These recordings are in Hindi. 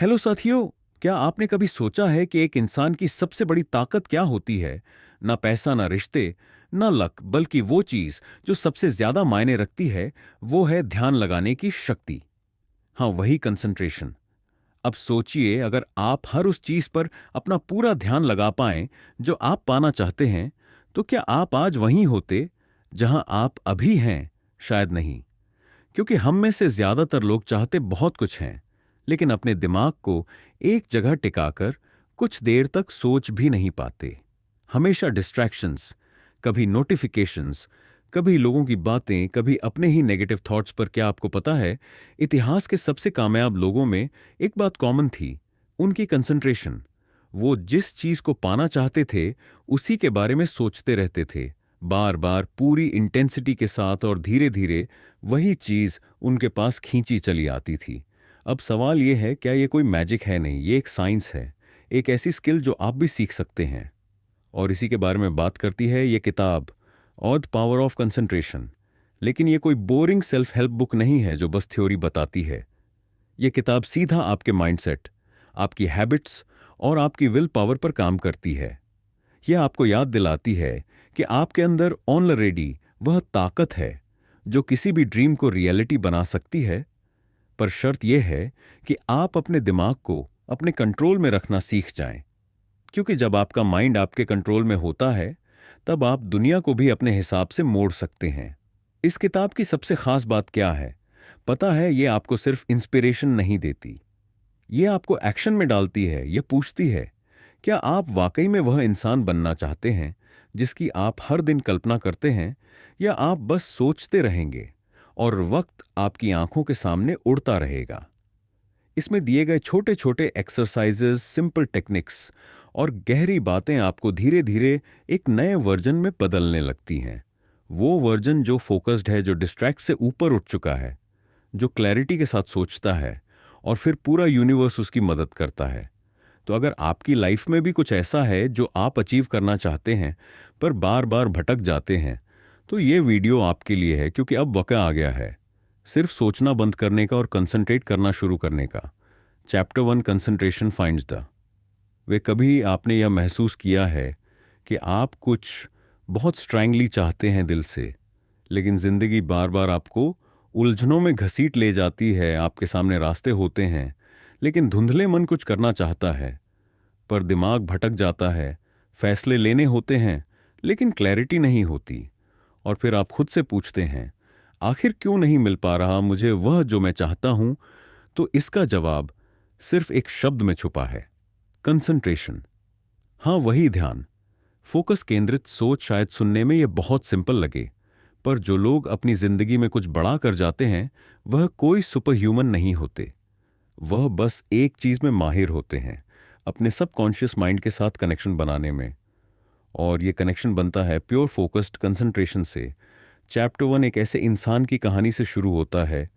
हेलो साथियों। क्या आपने कभी सोचा है कि एक इंसान की सबसे बड़ी ताकत क्या होती है? ना पैसा, ना रिश्ते, ना लक, बल्कि वो चीज जो सबसे ज्यादा मायने रखती है, वो है ध्यान लगाने की शक्ति। हाँ, वही कंसंट्रेशन। अब सोचिए, अगर आप हर उस चीज पर अपना पूरा ध्यान लगा पाएं जो आप पाना चाहते हैं, तो क्या आप आज वहीं होते जहां आप अभी हैं? शायद नहीं। क्योंकि हम में से ज्यादातर लोग चाहते बहुत कुछ हैं, लेकिन अपने दिमाग को एक जगह टिकाकर कुछ देर तक सोच भी नहीं पाते। हमेशा डिस्ट्रैक्शंस, कभी नोटिफिकेशंस, कभी लोगों की बातें, कभी अपने ही नेगेटिव थॉट्स पर। क्या आपको पता है, इतिहास के सबसे कामयाब लोगों में एक बात कॉमन थी, उनकी कंसंट्रेशन। वो जिस चीज को पाना चाहते थे, उसी के बारे में सोचते रहते थे, बार बार, पूरी इंटेंसिटी के साथ, और धीरे धीरे वही चीज उनके पास खींची चली आती थी। अब सवाल यह है, क्या ये कोई मैजिक है? नहीं, ये एक साइंस है, एक ऐसी स्किल जो आप भी सीख सकते हैं। और इसी के बारे में बात करती है ये किताब, ऑद पावर ऑफ कंसंट्रेशन। लेकिन ये कोई बोरिंग सेल्फ हेल्प बुक नहीं है जो बस थ्योरी बताती है। ये किताब सीधा आपके माइंडसेट, आपकी हैबिट्स और आपकी विल पावर पर काम करती है। यह आपको याद दिलाती है कि आपके अंदर ऑलरेडी वह ताकत है जो किसी भी ड्रीम को रियलिटी बना सकती है। पर शर्त यह है कि आप अपने दिमाग को अपने कंट्रोल में रखना सीख जाएं। क्योंकि जब आपका माइंड आपके कंट्रोल में होता है, तब आप दुनिया को भी अपने हिसाब से मोड़ सकते हैं। इस किताब की सबसे खास बात क्या है पता है? ये आपको सिर्फ इंस्पिरेशन नहीं देती, ये आपको एक्शन में डालती है। ये पूछती है, क्या आप वाकई में वह इंसान बनना चाहते हैं जिसकी आप हर दिन कल्पना करते हैं, या आप बस सोचते रहेंगे और वक्त आपकी आंखों के सामने उड़ता रहेगा? इसमें दिए गए छोटे छोटे एक्सरसाइजेस, सिंपल टेक्निक्स और गहरी बातें आपको धीरे धीरे एक नए वर्जन में बदलने लगती हैं। वो वर्जन जो फोकस्ड है, जो डिस्ट्रैक्ट से ऊपर उठ चुका है, जो क्लैरिटी के साथ सोचता है, और फिर पूरा यूनिवर्स उसकी मदद करता है। तो अगर आपकी लाइफ में भी कुछ ऐसा है जो आप अचीव करना चाहते हैं पर बार बार भटक जाते हैं, तो ये वीडियो आपके लिए है। क्योंकि अब वक्त आ गया है सिर्फ सोचना बंद करने का और कंसंट्रेट करना शुरू करने का। Chapter 1, concentration finds the way. कभी आपने यह महसूस किया है कि आप कुछ बहुत स्ट्रांगली चाहते हैं दिल से, लेकिन जिंदगी बार बार आपको उलझनों में घसीट ले जाती है? आपके सामने रास्ते होते हैं, लेकिन धुंधले मन कुछ करना चाहता है, पर दिमाग भटक जाता है। फैसले लेने होते हैं, लेकिन क्लैरिटी नहीं होती। और फिर आप खुद से पूछते हैं, आखिर क्यों नहीं मिल पा रहा मुझे वह जो मैं चाहता हूं? तो इसका जवाब सिर्फ एक शब्द में छुपा है, कंसंट्रेशन। हाँ, वही ध्यान, फोकस, केंद्रित सोच। शायद सुनने में यह बहुत सिंपल लगे, पर जो लोग अपनी जिंदगी में कुछ बड़ा कर जाते हैं, वह कोई सुपर ह्यूमन नहीं होते। वह बस एक चीज में माहिर होते हैं, अपने सबकॉन्शियस माइंड के साथ कनेक्शन बनाने में। और ये कनेक्शन बनता है प्योर फोकस्ड कंसंट्रेशन से। चैप्टर 1 एक ऐसे इंसान की कहानी से शुरू होता है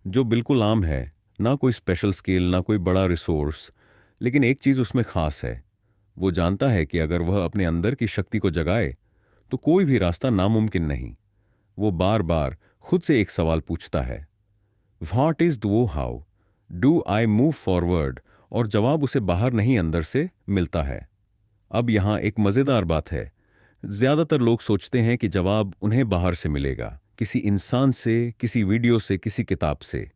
जो बिल्कुल आम है, ना कोई स्पेशल स्किल, ना कोई बड़ा रिसोर्स। लेकिन एक चीज उसमें खास है, वो जानता है कि अगर वह अपने अंदर की शक्ति को जगाए तो कोई भी रास्ता नामुमकिन नहीं। वो बार बार खुद से एक सवाल पूछता है, व्हाट इज वो how do I move forward? और जवाब उसे बाहर नहीं, अंदर से मिलता है। अब यहां एक मजेदार बात है, ज्यादातर लोग सोचते हैं कि जवाब उन्हें बाहर से मिलेगा, किसी इंसान से, किसी वीडियो से, किसी किताब से।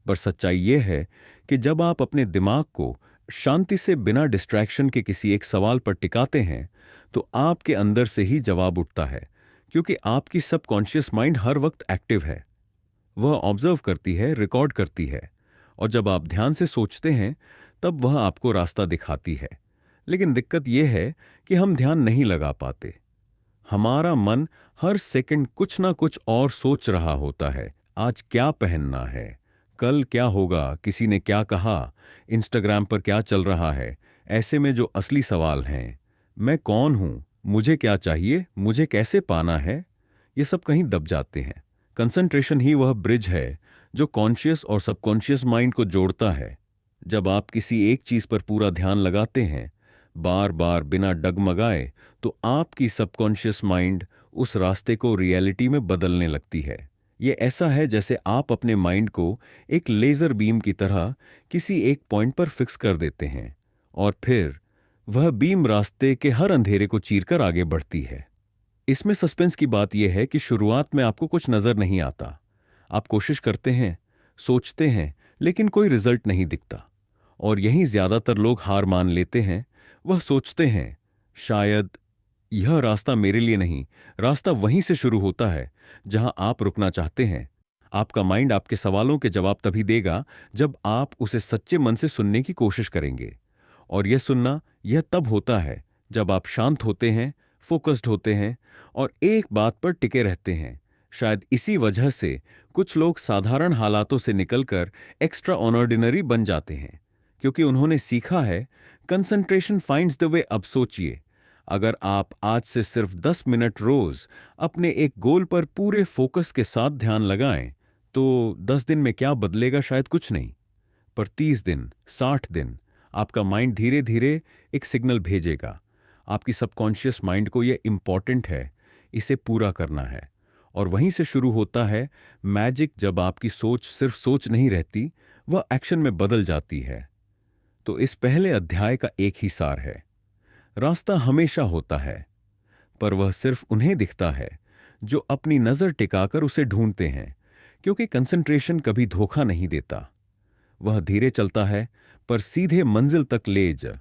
पर सच्चाई यह है कि जब आप अपने दिमाग को शांति से, बिना डिस्ट्रैक्शन के किसी एक सवाल पर टिकाते हैं, तो आपके अंदर से ही जवाब उठता है। क्योंकि आपकी सबकॉन्शियस माइंड हर वक्त एक्टिव है, वह ऑब्जर्व करती है, रिकॉर्ड करती है। और जब आप ध्यान से सोचते हैं, तब वह आपको रास्ता दिखाती है। लेकिन दिक्कत यह है कि हम ध्यान नहीं लगा पाते। हमारा मन हर सेकंड कुछ ना कुछ और सोच रहा होता है। आज क्या पहनना है, कल क्या होगा, किसी ने क्या कहा, इंस्टाग्राम पर क्या चल रहा है। ऐसे में जो असली सवाल हैं, मैं कौन हूं, मुझे क्या चाहिए, मुझे कैसे पाना है, ये सब कहीं दब जाते हैं। कंसंट्रेशन ही वह ब्रिज है जो कॉन्शियस और सबकॉन्शियस माइंड को जोड़ता है। जब आप किसी एक चीज पर पूरा ध्यान लगाते हैं, बार बार, बिना डगमगाए, तो आपकी सबकॉन्शियस माइंड उस रास्ते को रियलिटी में बदलने लगती है। ये ऐसा है जैसे आप अपने माइंड को एक लेज़र बीम की तरह किसी एक पॉइंट पर फिक्स कर देते हैं और फिर वह बीम रास्ते के हर अंधेरे को चीरकर आगे बढ़ती है। इसमें सस्पेंस की बात यह है कि शुरुआत में आपको कुछ नज़र नहीं आता। आप कोशिश करते हैं, सोचते हैं, लेकिन कोई रिजल्ट नहीं दिखता। और यहीं ज़्यादातर लोग हार मान लेते हैं। वह सोचते हैं, शायद यह रास्ता मेरे लिए नहीं। रास्ता वहीं से शुरू होता है जहां आप रुकना चाहते हैं। आपका माइंड आपके सवालों के जवाब तभी देगा जब आप उसे सच्चे मन से सुनने की कोशिश करेंगे। और यह सुनना यह तब होता है जब आप शांत होते हैं, फोकस्ड होते हैं और एक बात पर टिके रहते हैं। शायद इसी वजह से कुछ लोग साधारण हालातों से निकलकर एक्स्ट्रा ऑर्डिनरी बन जाते हैं, क्योंकि उन्होंने सीखा है कंसंट्रेशन फाइंड्स द वे। अब सोचिए, अगर आप आज से सिर्फ 10 मिनट रोज अपने एक गोल पर पूरे फोकस के साथ ध्यान लगाएं, तो 10 दिन में क्या बदलेगा? शायद कुछ नहीं। पर 30 दिन, 60 दिन, आपका माइंड धीरे धीरे एक सिग्नल भेजेगा। आपकी सबकॉन्शियस माइंड को यह इंपॉर्टेंट है, इसे पूरा करना है। और वहीं से शुरू होता है मैजिक। जब आपकी सोच सिर्फ सोच नहीं रहती, वह एक्शन में बदल जाती है। तो इस पहले अध्याय का एक ही सार है, रास्ता हमेशा होता है, पर वह सिर्फ उन्हें दिखता है जो अपनी नजर टिकाकर उसे ढूंढते हैं। क्योंकि कंसंट्रेशन कभी धोखा नहीं देता। वह धीरे चलता है, पर सीधे मंजिल तक ले जा